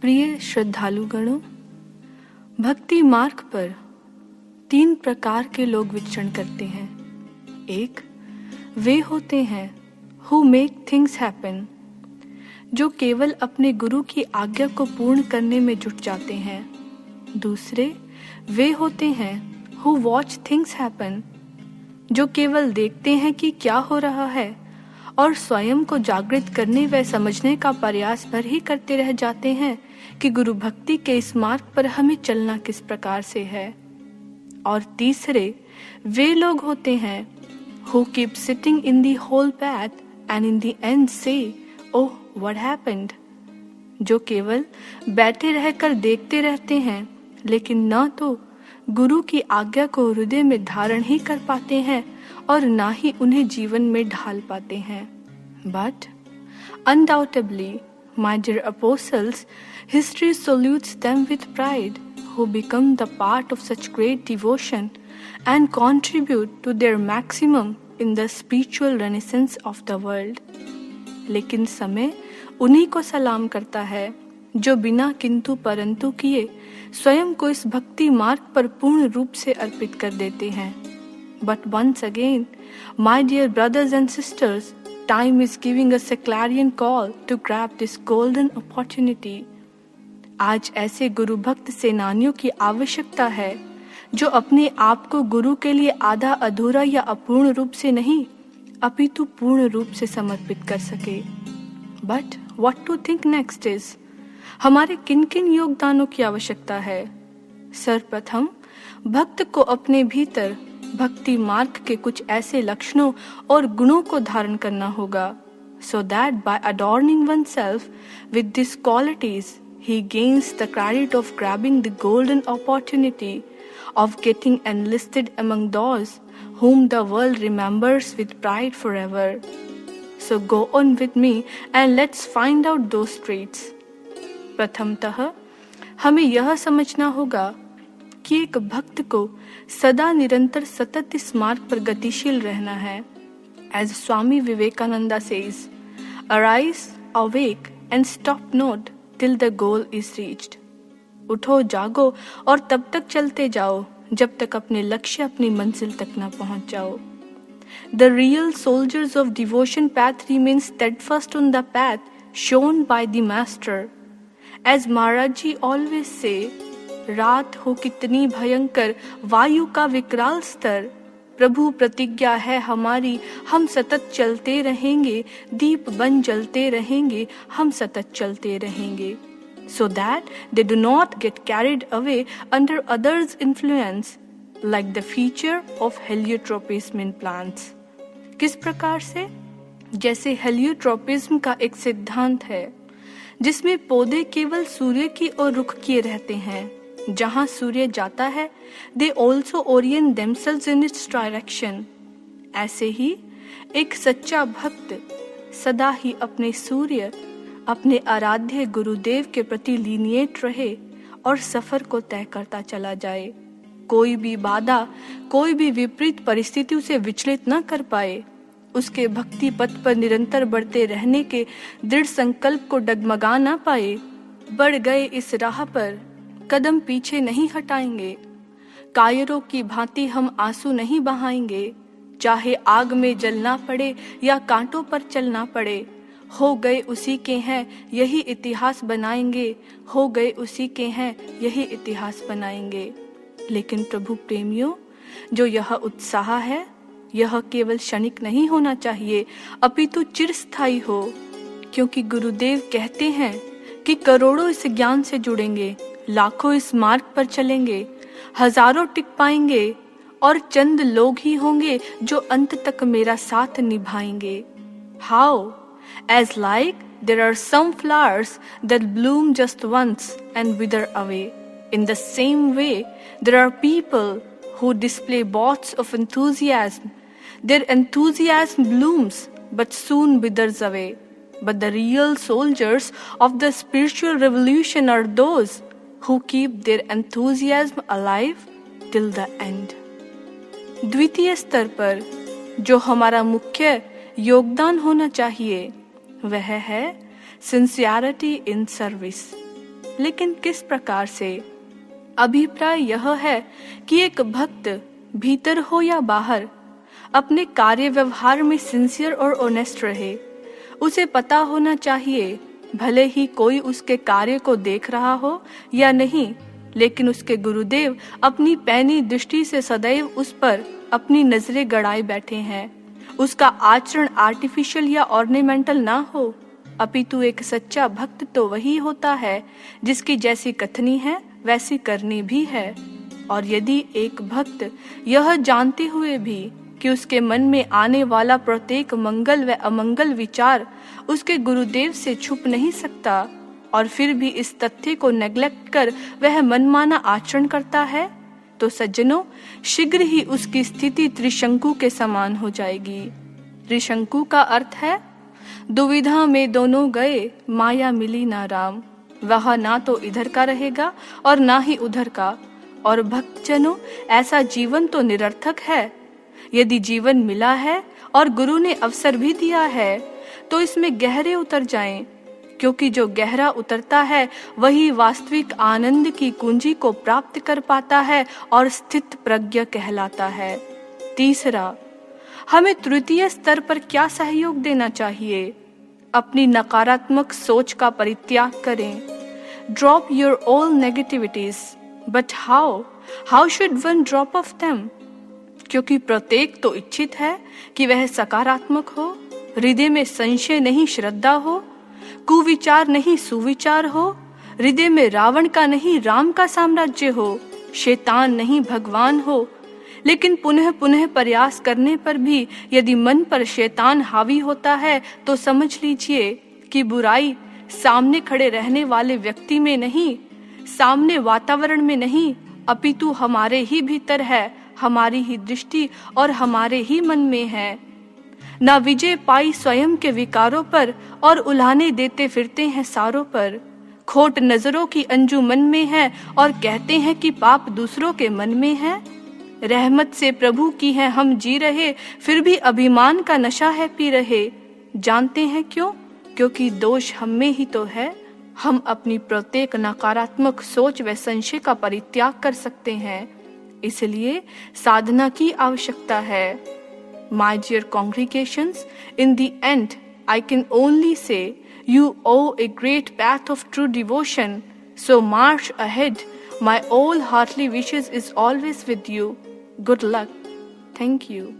प्रिय श्रद्धालुगणों, भक्ति मार्ग पर 3 प्रकार के लोग विचरण करते हैं। एक, वे होते हैं who make things happen, जो केवल अपने गुरु की आज्ञा को पूर्ण करने में जुट जाते हैं। दूसरे, वे होते हैं who watch things happen, जो केवल देखते हैं कि क्या हो रहा है और स्वयं को जागृत करने व समझने का प्रयास भर ही करते रह जाते हैं कि गुरु भक्ति के इस मार्ग पर हमें चलना किस प्रकार से है। और तीसरे, वे लोग होते हैं who keep sitting in the whole path and in the end say, oh, what happened? जो केवल बैठे रहकर देखते रहते हैं लेकिन न तो गुरु की आज्ञा को हृदय में धारण ही कर पाते हैं और ना ही उन्हें जीवन में ढाल पाते हैं। But undoubtedly, my dear apostles, history salutes them with pride who become the part of such great devotion and contribute to their maximum in the spiritual renaissance of the world. लेकिन समय उन्हीं को सलाम करता है जो बिना किंतु परंतु किए स्वयं को इस भक्ति मार्ग पर पूर्ण रूप से अर्पित कर देते हैं। But once again, my dear brothers and sisters, time is giving us a clarion call to grab this golden opportunity. आज ऐसे गुरु भक्त सेनानियों की आवश्यकता है जो अपने आप को गुरु के लिए आधा अधूरा या अपूर्ण रूप से नहीं अपितु पूर्ण रूप से समर्पित कर सके। But what to think next is, हमारे किन किन योगदानों की आवश्यकता है? सर्वप्रथम भक्त को अपने भीतर भक्ति मार्ग के कुछ ऐसे लक्षणों और गुणों को धारण करना होगा, so that by adorning oneself with these qualities, he gains the credit of grabbing the golden opportunity of getting enlisted among those whom the world remembers with pride forever. So go on with me and let's find out those traits. प्रथमतः हमें यह समझना होगा कि एक भक्त को सदा निरंतर सतत इस मार्ग पर गतिशील रहना है। As Swami Vivekananda says, arise, awake and stop not till the goal is reached. उठो, जागो और तब तक चलते जाओ जब तक अपने लक्ष्य, अपनी मंजिल तक न पहुंच जाओ। The real soldiers of devotion path remain steadfast on the path shown by the master. As Maharaj Ji always say, रात हो कितनी भयंकर, वायु का विकराल स्तर, प्रभु प्रतिज्ञा है हमारी, हम सतत चलते रहेंगे, दीप बन जलते रहेंगे, हम सतत चलते रहेंगे, so that they do not get carried away under others' influence like the feature of heliotropism in plants. किस प्रकार से? जैसे हेलियोट्रोपिज्म का एक सिद्धांत है जिसमें पौधे केवल सूर्य की ओर रुख किए रहते हैं, जहां सूर्य जाता है they also orient themselves in its direction. ऐसे ही एक सच्चा भक्त सदा ही अपने सूर्य, अपने आराध्य गुरुदेव के प्रति लीनिएट रहे और सफर को तय करता चला जाए। कोई भी बाधा, कोई भी विपरीत परिस्थिति उसे विचलित न कर पाए, उसके भक्ति पथ पर निरंतर बढ़ते रहने के दृढ़ संकल्प को डगमगा ना पाए। बढ़ गए इस राह पर, कदम पीछे नहीं हटाएंगे, कायरों की भांति हम आंसू नहीं बहाएंगे, चाहे आग में जलना पड़े या कांटों पर चलना पड़े, हो गए उसी के हैं यही इतिहास बनाएंगे, हो गए उसी के हैं यही इतिहास बनाएंगे। लेकिन प्रभु प्रेमियों, जो यह उत्साह है यह केवल क्षणिक नहीं होना चाहिए अपितु चिरस्थायी हो, क्योंकि गुरुदेव कहते हैं कि करोड़ों इस ज्ञान से जुड़ेंगे, लाखों इस मार्ग पर चलेंगे, हजारों टिक पाएंगे और चंद लोग ही होंगे जो अंत तक मेरा साथ निभाएंगे। How? As like there are some flowers that bloom just once and wither away. In the same way, there are people who display bouts of enthusiasm. Their enthusiasm blooms but soon withers away. But the real soldiers of the spiritual revolution are those who keep their enthusiasm alive till the end. द्वितीय स्तर पर जो हमारा मुख्य योगदान होना चाहिए वह है सिंसियरिटी इन सर्विस। लेकिन किस प्रकार से? अभिप्राय यह है कि एक भक्त भीतर हो या बाहर अपने कार्य व्यवहार में सिंसियर और ऑनेस्ट रहे। उसे पता होना चाहिए, भले ही कोई उसके कार्य को देख रहा हो या नहीं, लेकिन उसके गुरुदेव अपनी पैनी दृष्टि से सदैव उस पर अपनी नजरें गड़ाए बैठे हैं। उसका आचरण आर्टिफिशियल या ऑर्नामेंटल ना हो, अपितु एक सच्चा भक्त तो वही होता है जिसकी जैसी कथनी है वैसी करनी भी है। और यदि एक भक्त यह जानते हुए भी कि उसके मन में आने वाला प्रत्येक मंगल व अमंगल विचार उसके गुरुदेव से छुप नहीं सकता, और फिर भी इस तथ्य को नेग्लेक्ट कर वह मनमाना आचरण करता है, तो सज्जनों, शीघ्र ही उसकी स्थिति त्रिशंकु के समान हो जाएगी। त्रिशंकु का अर्थ है दुविधा में दोनों गए, माया मिली ना राम। वह ना तो इधर का रहेगा और ना ही उधर का। और भक्तजनों, ऐसा जीवन तो निरर्थक है। यदि जीवन मिला है और गुरु ने अवसर भी दिया है, तो इसमें गहरे उतर जाएं, क्योंकि जो गहरा उतरता है वही वास्तविक आनंद की कुंजी को प्राप्त कर पाता है और स्थित प्रज्ञ कहलाता है। तीसरा, हमें तृतीय स्तर पर क्या सहयोग देना चाहिए? अपनी नकारात्मक सोच का परित्याग करें। Drop your all negativities. But how should one drop of them? क्योंकि प्रत्येक तो इच्छित है कि वह सकारात्मक हो, हृदय में संशय नहीं श्रद्धा हो, कुविचार नहीं सुविचार हो, हृदय में रावण का नहीं राम का साम्राज्य हो, शैतान नहीं भगवान हो। लेकिन पुनः पुनः प्रयास करने पर भी यदि मन पर शैतान हावी होता है, तो समझ लीजिए कि बुराई सामने खड़े रहने वाले व्यक्ति में नहीं, सामने वातावरण में नहीं, अपितु हमारे ही भीतर है, हमारी ही दृष्टि और हमारे ही मन में है। ना विजय पाई स्वयं के विकारों पर और उल्हाने देते फिरते हैं सारों पर। खोट नजरों की अंजुमन में है और कहते हैं कि पाप दूसरों के मन में है। रहमत से प्रभु की है हम जी रहे, फिर भी अभिमान का नशा है पी रहे। जानते हैं क्यों? क्योंकि दोष हम में ही तो है। हम अपनी प्रत्येक नकारात्मक सोच व संशय का परित्याग कर सकते हैं, इसलिए साधना की आवश्यकता है। My dear congregations, in the end, I can only say you owe a great path of true devotion. So march ahead. My all heartily wishes is always with you. Good luck. Thank you.